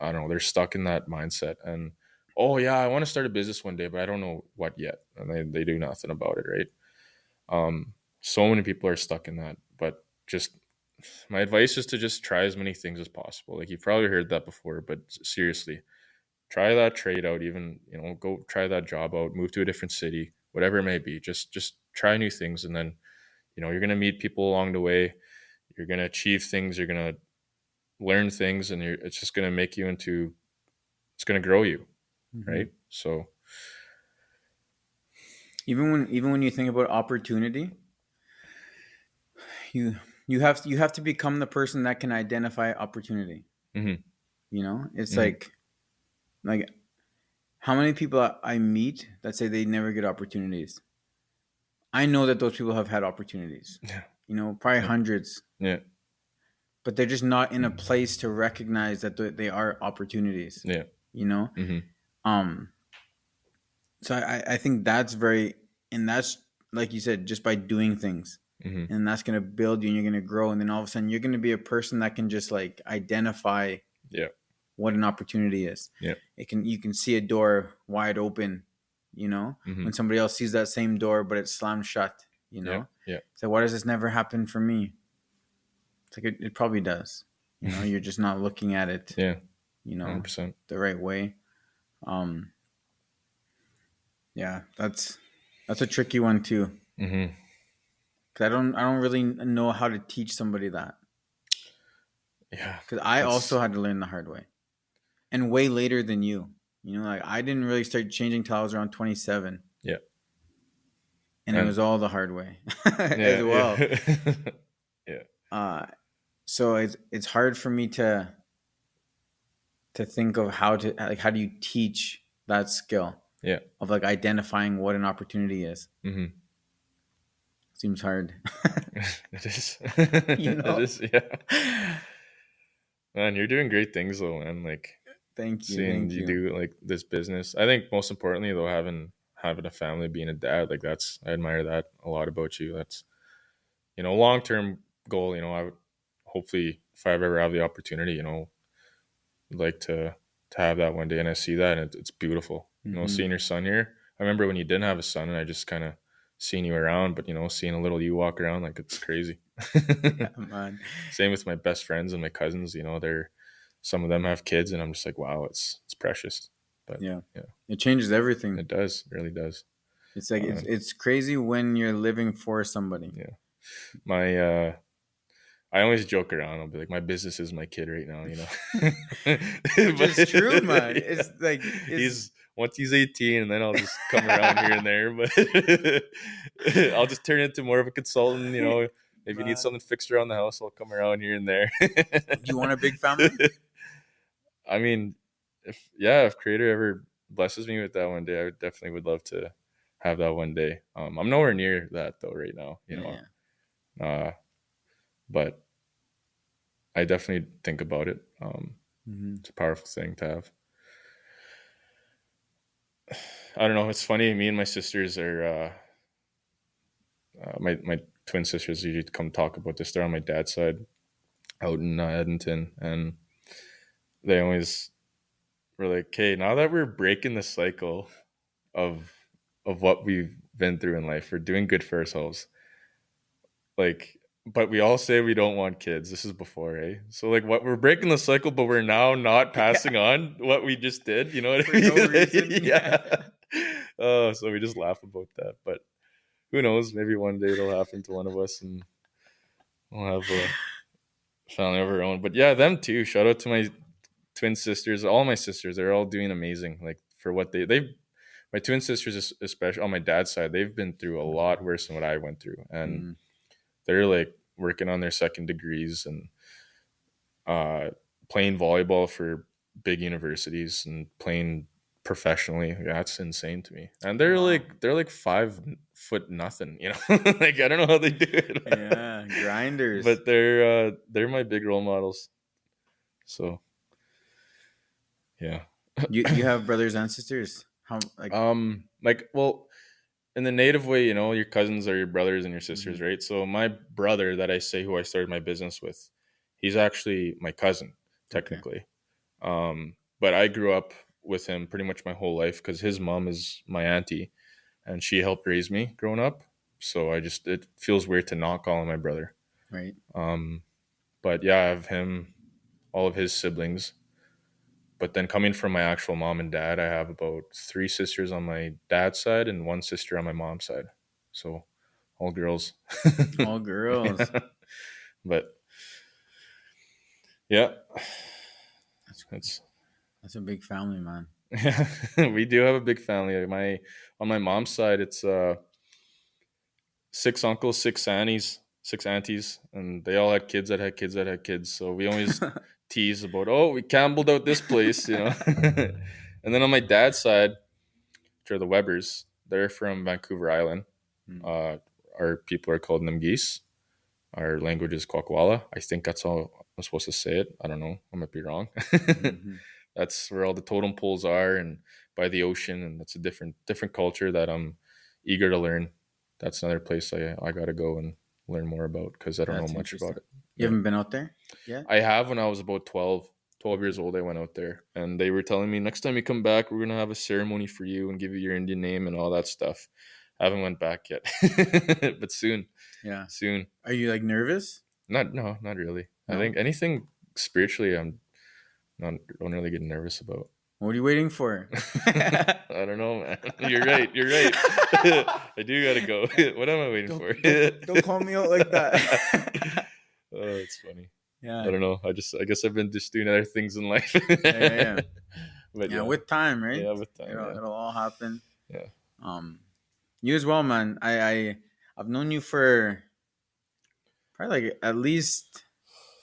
I don't know they're stuck in that mindset and oh yeah I want to start a business one day but I don't know what yet and they do nothing about it, right? So many people are stuck in that, but just my advice is to just try as many things as possible. Like you've probably heard that before, but seriously, try that trade out. Even go try that job out. Move to a different city, whatever it may be. Just try new things, and then you're gonna meet people along the way. You're gonna achieve things. You're gonna learn things, and it's just gonna make you into. It's gonna grow you, Mm-hmm. right? So Even when you think about opportunity, you you have to become the person that can identify opportunity. mhm, It's mhm. like how many people I meet that say they never get opportunities. I know that those people have had opportunities. Yeah, Probably yeah, hundreds, yeah, but they're just not in a place to recognize that they are opportunities. yeah. You know, Mhm, um. So I think that's and that's like you said, just by doing things, mhm. and that's gonna build you, and you're gonna grow, and then all of a sudden you're gonna be a person that can just like identify Yeah, what an opportunity is. yeah. You can see a door wide open, Mhm. when somebody else sees that same door but it's slammed shut, Yeah, yeah, So why does this never happen for me? It's like it probably does. You're just not looking at it, yeah. you know, 100%. the right way. Um yeah, that's a tricky one too. Mhm. Cause I don't really know how to teach somebody that. Yeah, Cause I also it's had to learn the hard way and way later than you. Like I didn't really start changing towels around 27, yeah, and it was and all the hard way as yeah, well. yeah, yeah, Uh, so it's hard for me to think of how do you teach that skill yeah. of like identifying what an opportunity is. Mhm. Seems hard, It is. you It know. is. Yeah, man, you're doing great things though, man. Like Thank you, seeing thank you you. do like this business. I think most importantly though, having a family, being a dad, like I admire that a lot about you. That's long term goal. You know, I would hopefully, if I ever have the opportunity, you know, would like to have that one day. And I see that, and it's beautiful. You know, Mm-hmm. seeing your son here. I remember when you didn't have a son, and I just kind of seeing you around, but you know, seeing a little you walk around, like it's crazy. Yeah, man. Same with my best friends and my cousins. You know, they're some of them have kids, and I'm just like, wow, it's precious. But Yeah, yeah, it changes everything. it does, it really does. It's like Um, it's crazy when you're living for somebody. yeah, my I always joke around. I'll be like, my business is my kid right now, you know. Which But is true, man. It's like it's he's once he's 18, and then I'll just come around here and there. But I'll just turn into more of a consultant, you know. If you need man. something fixed around the house, I'll come around here and there. You want a big family? I mean, if Creator ever blesses me with that one day, I definitely would love to have that one day. I'm nowhere near that though right now, you know. Yeah. But I definitely think about it. Mm-hmm. It's a powerful thing to have. I don't know. It's funny. Me and my sisters are my twin sisters usually come talk about this. They're on my dad's side out in Edmonton, and they always were like, "Okay, now that we're breaking the cycle of what we've been through in life, we're doing good for ourselves. Like, but we all say we don't want kids. This is before, eh? So like, what we're breaking the cycle, but we're now not passing Yeah. on what we just did. You know what I For mean? no reason. Yeah. Yeah. Oh, so we just laugh about that. But who knows? Maybe one day it'll happen to one of us, and we'll have a family of our own. But yeah, them too. Shout out to my twin sisters. All my sisters, they're all doing amazing. Like for what they my twin sisters, especially on my dad's side, they've been through a lot worse than what I went through, and Mm. they're like working on their second degrees and uh, playing volleyball for big universities and playing professionally. That's insane to me. And Wow. they're like 5 foot nothing, you know. Like I don't know how they do it. Yeah. Grinders. But they're my big role models. So yeah. You have brothers and sisters? How like Like well, in the native way, you know, your cousins are your brothers and your sisters, mhm. right? So my brother that I say who I started my business with, he's actually my cousin, Okay. technically. But I grew up with him pretty much my whole life because his mom is my auntie and she helped raise me growing up. So it feels weird to not call him my brother. Right. Um, but yeah, I have him, all of his siblings. But then coming from my actual mom and dad, I have about 3 sisters on my dad's side and 1 sister on my mom's side. So all girls. All girls. Yeah. But yeah, That's it's that's a big family, man. yeah, we do have a big family. My on my mom's side, it's 6 uncles, 6 aunties, and they all had kids that had kids that had kids. So we always tease about, oh, we Campbelled out this place, you know. And then on my dad's side, which are the Webbers, they're from Vancouver Island. Mm. Uh, our people are called Namgis. Our language is Kwakwala. I think that's how I'm supposed to say it. I don't know. I might be wrong. Mm-hmm. That's where all the totem poles are, and by the ocean, and that's a different culture that I'm eager to learn. That's another place I got to go and learn more about because I don't know That's much about interesting. it. You Yeah. haven't been out there yet? I have when I was about 12 years old. I went out there, and they were telling me next time you come back, we're gonna have a ceremony for you and give you your Indian name and all that stuff. I haven't went back yet, but soon, Yeah. soon. Are you like nervous? Not really. I No. think anything spiritually, don't really get nervous about. What are you waiting for? I don't know, man. You're right. You're right. I do gotta go. What am I waiting for? Don't call me out like that. Oh, it's funny. I Yeah. don't know. I guess I've been just doing other things in life. Yeah. But Yeah. yeah, With time, right? yeah, with time, yeah, It'll all happen. yeah. Um, you as well, man. I've known you for probably like at least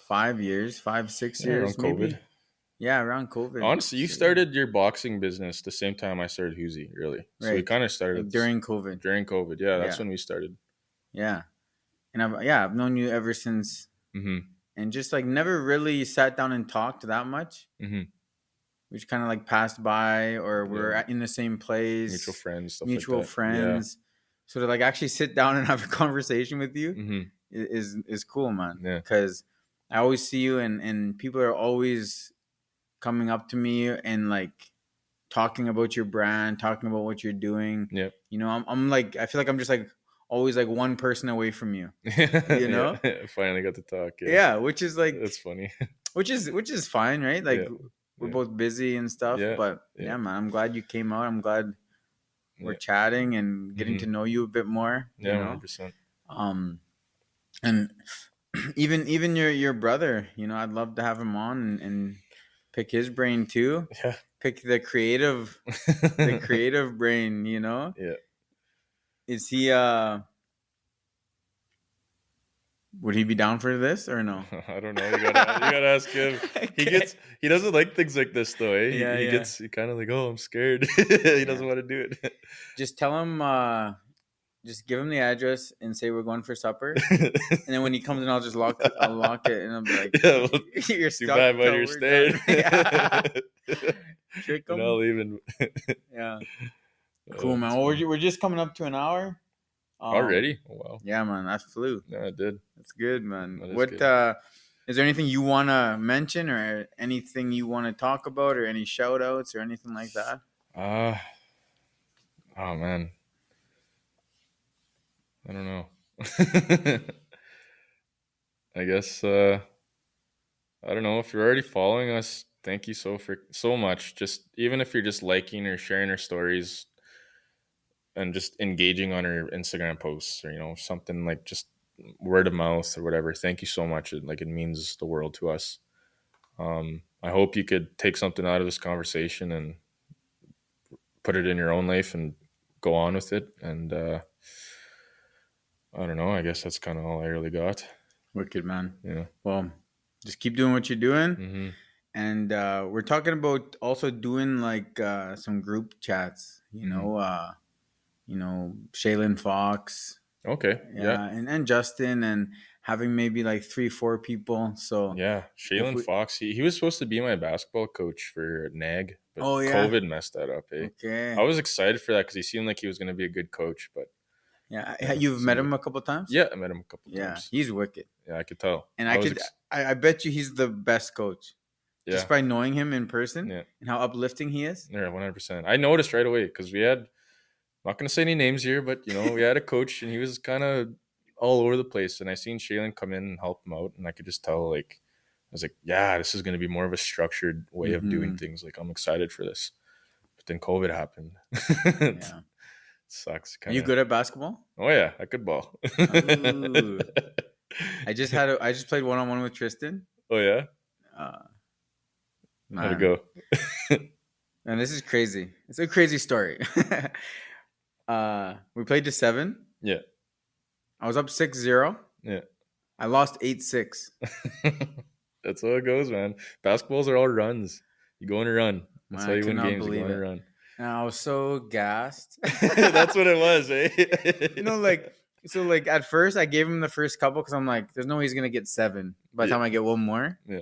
5 years, 6 Yeah, years, around maybe. COVID. Yeah, around COVID. Honestly, you started your boxing business the same time I started Xusi, really. So we Right. kind of started Like during COVID. during COVID. Yeah, that's Yeah. when we started. Yeah. And I've known you ever since, Mm-hmm. and just like never really sat down and talked that much. Mm-hmm. We just kind of like passed by, or we're Yeah. in the same place, Mutual friends, stuff mutual like that. Yeah. friends. So to like actually sit down and have a conversation with you, Mm-hmm. is cool, man. Yeah. Because I always see you, and people are always coming up to me and like talking about your brand, talking about what you're doing. Yeah. You know, I'm like, I feel like I'm just like always like one person away from you. You know? Yeah. Finally got to talk. Yeah. Yeah, which is like, That's funny. which is fine, right? Like Yeah. we're Yeah. both busy and stuff, Yeah. but Yeah. yeah, man, I'm glad you came out. I'm glad we're Yeah. chatting and getting to know you a bit more. You Yeah. know, 100%. And even your brother, you know, I'd love to have him on and pick his brain too. Yeah. Pick the creative brain. You know, Yeah. is he would he be down for this or no? I don't know. You gotta ask him. Okay. He doesn't like things like this though. Eh? Yeah, He yeah. gets kind of like, oh, I'm scared. He Yeah. doesn't want to do it. Just tell him. Just give him the address and say we're going for supper. And then when he comes in, I'll lock it, and I'll be like, Yeah, well, "You're too stuck. bad, buddy. So You're we're staying. done." Yeah. Trick You're him. not leaving. Yeah. Cool, man. That's Well, funny. we're just coming up to an hour. Already? Oh, wow. Yeah, man. That flew. Yeah, I did. That's good, man. That is What good. is there anything you want to mention or anything you want to talk about or any shout outs or anything like that? Oh man, I don't know. I guess I don't know if you're already following us. Thank you so much. Just even if you're just liking or sharing our stories and just engaging on our Instagram posts or something like just word of mouth or whatever. Thank you so much. It means the world to us. I hope you could take something out of this conversation and put it in your own life and go on with it. And I don't know. I guess that's kind of all I really got. Wicked, man. Yeah. Well, just keep doing what you're doing. Mm-hmm. And we're talking about also doing like some group chats, you know, Shaylin Fox. Okay. Yeah. And Justin, and having maybe like 3-4 people. So yeah, Shaylin Fox. He was supposed to be my basketball coach for NAG, but COVID messed that up. Eh? Okay. I was excited for that because he seemed like he was going to be a good coach, but yeah, you've met him a couple times. Yeah, I met him a couple times. Yeah, he's wicked. Yeah, I could tell, and I bet you he's the best coach. Yeah. Just by knowing him in person and how uplifting he is. Yeah, 100%. I noticed right away because we had. I'm not going to say any names here, but we had a coach and he was kind of all over the place. And I seen Shaylin come in and help him out, and I could just tell, I was like, yeah, this is going to be more of a structured way of doing things. Like, I'm excited for this. But then COVID happened. Yeah, sucks. Are you good at basketball? Oh yeah, I could ball. I just played 1-on-1 with Tristan. Oh yeah. How'd it go? Man, this is crazy. It's a crazy story. We played to 7. Yeah. I was up 6-0. Yeah. I lost 8-6. That's how it goes, man. Basketballs are all runs. You go on a run. That's how you win games. You go on a run. And I was so gassed. That's what it was, eh? So at first I gave him the first couple because I'm like, there's no way he's gonna get 7 by the time I get one more. Yeah.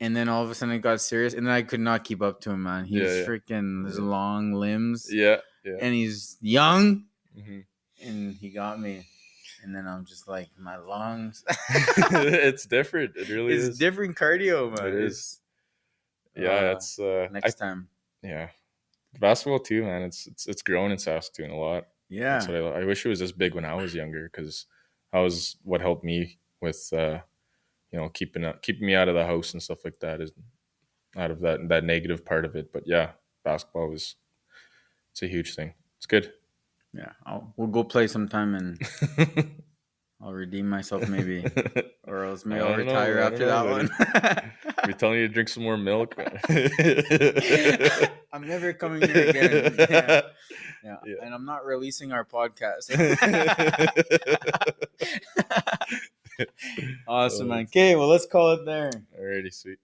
And then all of a sudden it got serious, and then I could not keep up to him, man. He's freaking his long limbs. Yeah. And he's young. Mm-hmm. And he got me. And then I'm just like, my lungs. It's different. It really is. It's different cardio, man. It is. Yeah, it's next time. Yeah. Basketball too, man. It's grown in Saskatoon a lot. Yeah. That's what I wish it was this big when I was younger, because that was what helped me with keeping me out of the house and stuff like that, is out of that negative part of it. But yeah, basketball it's a huge thing. It's good. Yeah, we'll go play sometime and I'll redeem myself maybe, or else maybe I'll retire after that one. You're telling you to drink some more milk. I'm never coming here again. Yeah. And I'm not releasing our podcast. Awesome, man. Okay, well, let's call it there. Alrighty, sweet.